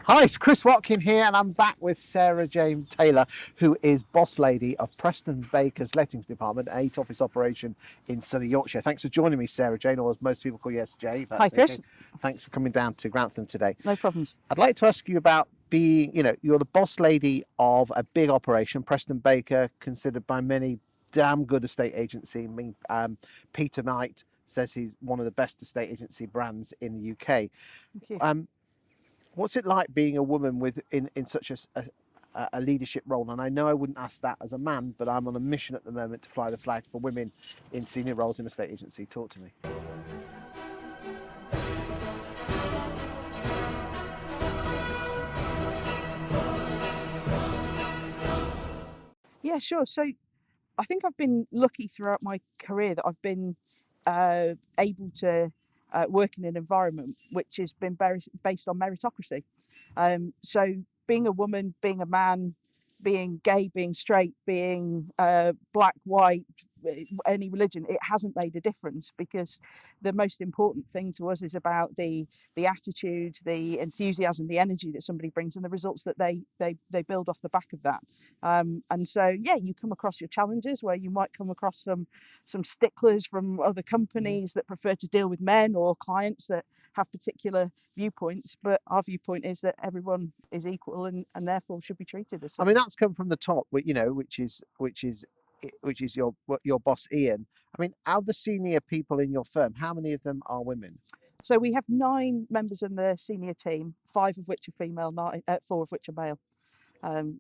Hi, it's Chris Watkin here, and I'm back with Sarah Jane Taylor, who is boss lady of Preston Baker's Lettings Department, 8 office operation in sunny Yorkshire. Thanks for joining me, Sarah Jane, or as most people call you, SJ, if Hi, that's Chris. okay. Thanks for coming down to Grantham today. No problems. I'd like to ask you about being, you're the boss lady of a big operation, Preston Baker, considered by many damn good estate agency. I mean, Peter Knight says he's one of the best estate agency brands in the UK. Thank you. What's it like being a woman in such a leadership role? And I know I wouldn't ask that as a man, but I'm on a mission at the moment to fly the flag for women in senior roles in a estate agency. Talk to me. Yeah, sure. So I think I've been lucky throughout my career that I've been able to work in an environment which has been based on meritocracy. So being a woman, being a man, being gay, being straight, being black, white, any religion, it hasn't made a difference, because the most important thing to us is about the attitude, the enthusiasm, the energy that somebody brings, and the results that they build off the back of that. And so, yeah, you come across your challenges where you might come across some sticklers from other companies that prefer to deal with men, or clients that have particular viewpoints, but our viewpoint is that everyone is equal and therefore should be treated as such. I mean, that's come from the top, which is your boss, Ian. I mean, out of the senior people in your firm, how many of them are women? So we have 9 members in the senior team, 5 of which are female, 4 of which are male.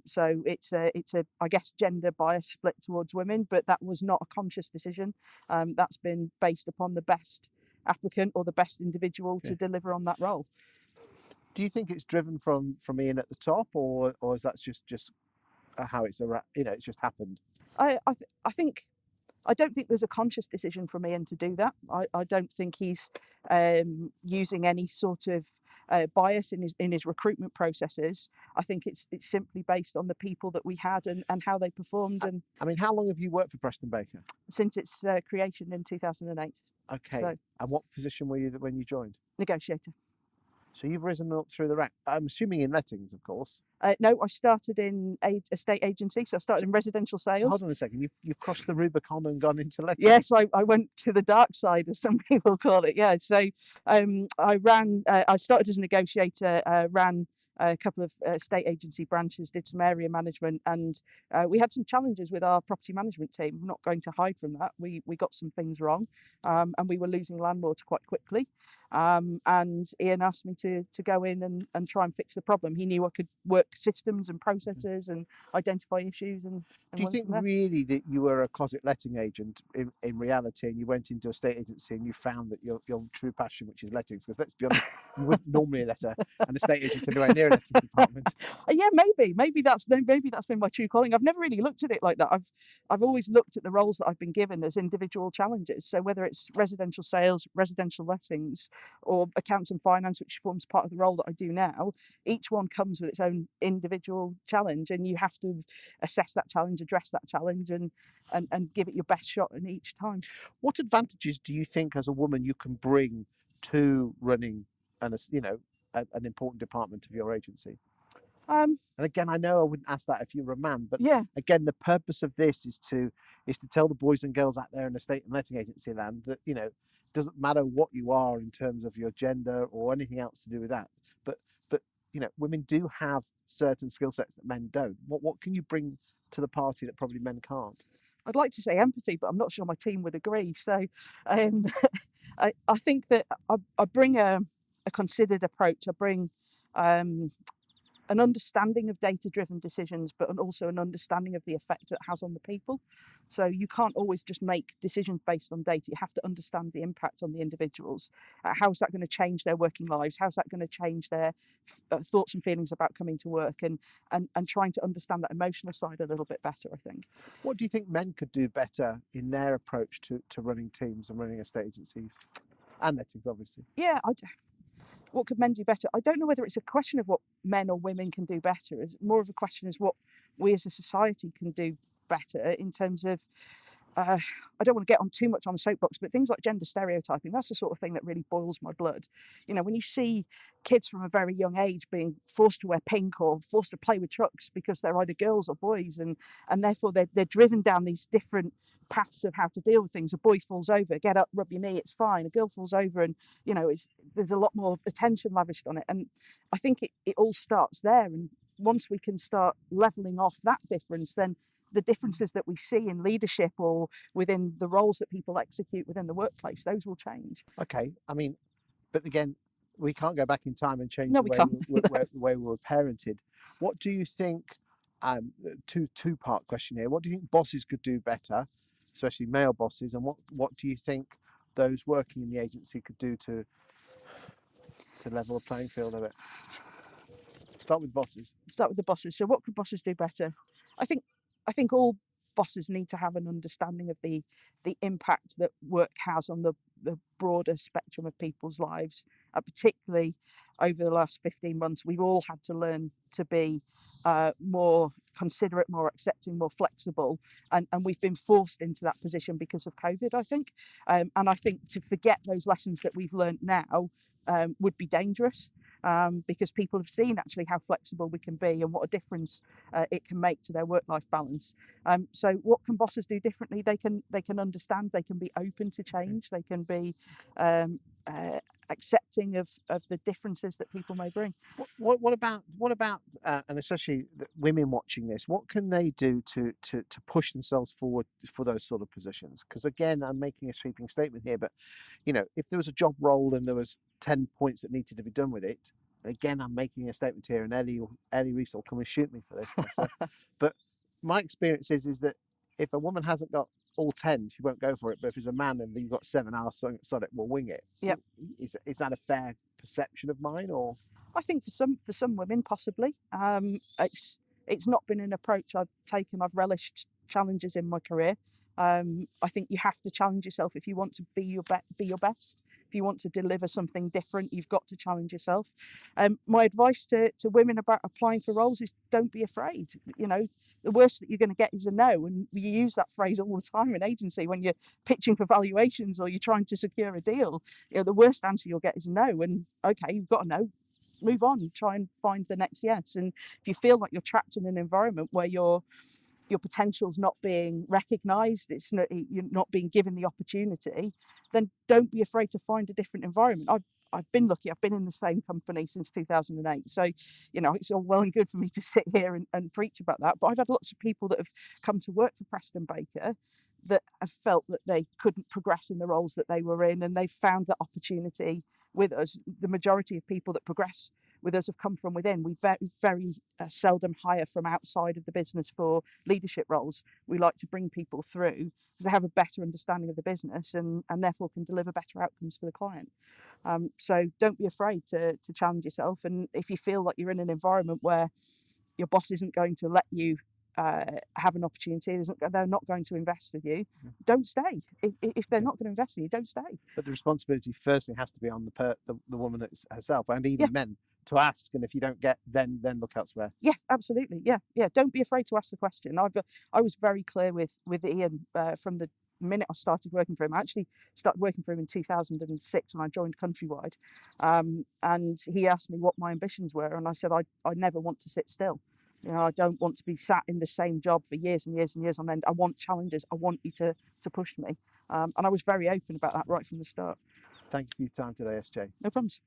So it's a I guess gender bias split towards women, but that was not a conscious decision. That's been based upon the best applicant or the best individual to deliver on that role. Do you think it's driven from Ian at the top, or is that just how it's it's just happened? I think, I don't think there's a conscious decision from Ian to do that. I don't think he's using any sort of bias in his recruitment processes. I think it's simply based on the people that we had and how they performed. And I mean, how long have you worked for Preston Baker? Since its creation in 2008. Okay. So, and what position were you when you joined? Negotiator. So you've risen up through the ranks. I'm assuming in lettings, of course. No, I started in a estate agency, so I started in residential sales. So hold on a second, you've crossed the Rubicon and gone into lettings? Yes, I went to the dark side, as some people call it. Yeah, so I started as a negotiator, ran a couple of estate agency branches, did some area management, and we had some challenges with our property management team. I'm not going to hide from that. We got some things wrong, and we were losing landlords quite quickly. And Ian asked me to go in and try and fix the problem. He knew I could work systems and processes and identify issues. And do you think really that you were a closet letting agent in reality, and you went into a estate agency and you found that your true passion, which is lettings? Because let's be honest, you wouldn't normally let an estate agent anywhere near a lettings department. Yeah, maybe that's been my true calling. I've never really looked at it like that. I've always looked at the roles that I've been given as individual challenges. So whether it's residential sales, residential lettings, or accounts and finance, which forms part of the role that I do now, each one comes with its own individual challenge, and you have to assess that challenge, address that challenge, and give it your best shot in each time. What advantages do you think as a woman you can bring to running an important department of your agency? And again, I know I wouldn't ask that if you were a man, but yeah, again, the purpose of this is to tell the boys and girls out there in estate and letting agency land that doesn't matter what you are in terms of your gender or anything else to do with that, but women do have certain skill sets that men don't. What can you bring to the party that probably men can't? I'd like to say empathy, but I'm not sure my team would agree. So I think that I bring a considered approach. I bring an understanding of data-driven decisions, but also an understanding of the effect that it has on the people. So you can't always just make decisions based on data. You have to understand the impact on the individuals. How's that going to change their working lives? How's that going to change their thoughts and feelings about coming to work? And trying to understand that emotional side a little bit better, I think. What do you think men could do better in their approach to running teams and running estate agencies? And lettings, obviously. Yeah, what could men do better? I don't know whether it's a question of what men or women can do better. It's more of a question as what we as a society can do better in terms of I don't want to get on too much on the soapbox, but things like gender stereotyping, that's the sort of thing that really boils my blood. When you see kids from a very young age being forced to wear pink or forced to play with trucks because they're either girls or boys, and therefore they're driven down these different paths of how to deal with things. A boy falls over, get up, rub your knee, it's fine. A girl falls over and, there's a lot more attention lavished on it. And I think it all starts there. And once we can start levelling off that difference, then the differences that we see in leadership or within the roles that people execute within the workplace, those will change. Okay, I mean, but again, we can't go back in time and change No, the we way can't. the way we were parented. What do you think? Two-part question here. What do you think bosses could do better, especially male bosses, and what do you think those working in the agency could do to level the playing field a bit? Start with bosses. Start with the bosses. So what could bosses do better? I think all bosses need to have an understanding of the impact that work has on the broader spectrum of people's lives, particularly over the last 15 months. We've all had to learn to be more considerate, more accepting, more flexible, and we've been forced into that position because of COVID, I think. And I think to forget those lessons that we've learned now would be dangerous. Because people have seen actually how flexible we can be and what a difference it can make to their work-life balance. So what can bosses do differently? They can understand, they can be open to change, they can be accepting of the differences that people may bring. What about and especially women watching this, what can they do to push themselves forward for those sort of positions? Because again, I'm making a sweeping statement here, but if there was a job role and there was 10 points that needed to be done with it, again, I'm making a statement here, and Ellie Reese will come and shoot me for this. But my experience is that if a woman hasn't got all 10, she won't go for it. But if it's a man and you've got 7 hours, so it will wing it. Yep. Is that a fair perception of mine, or? I think for some women, possibly. It's not been an approach I've taken. I've relished challenges in my career. I think you have to challenge yourself if you want to be your best. If you want to deliver something different, you've got to challenge yourself. My advice to women about applying for roles is don't be afraid. The worst that you're going to get is a no, and we use that phrase all the time in agency when you're pitching for valuations or you're trying to secure a deal. The worst answer you'll get is a no, and okay, you've got a no. Move on, try and find the next yes. And if you feel like you're trapped in an environment where your potential's not being recognised, you're not being given the opportunity, then don't be afraid to find a different environment. I've been lucky. I've been in the same company since 2008. So, it's all well and good for me to sit here and preach about that. But I've had lots of people that have come to work for Preston Baker that have felt that they couldn't progress in the roles that they were in, and they've found that opportunity with us. The majority of people that progress with us have come from within. We very seldom hire from outside of the business for leadership roles. We like to bring people through because they have a better understanding of the business and therefore can deliver better outcomes for the client. So don't be afraid to challenge yourself. And if you feel like you're in an environment where your boss isn't going to let you have an opportunity, they're not going to invest with you, don't stay. If they're not going to invest in you, don't stay. But the responsibility firstly has to be on the woman herself, and even men, to ask, and if you don't get, then look elsewhere. Yeah, absolutely. Yeah. Don't be afraid to ask the question. I was very clear with Ian from the minute I started working for him. I actually started working for him in 2006 when I joined Countrywide, and he asked me what my ambitions were, and I said I never want to sit still. I don't want to be sat in the same job for years and years and years on end. I want challenges. I want you to push me. And I was very open about that right from the start. Thank you for your time today, SJ. No problems.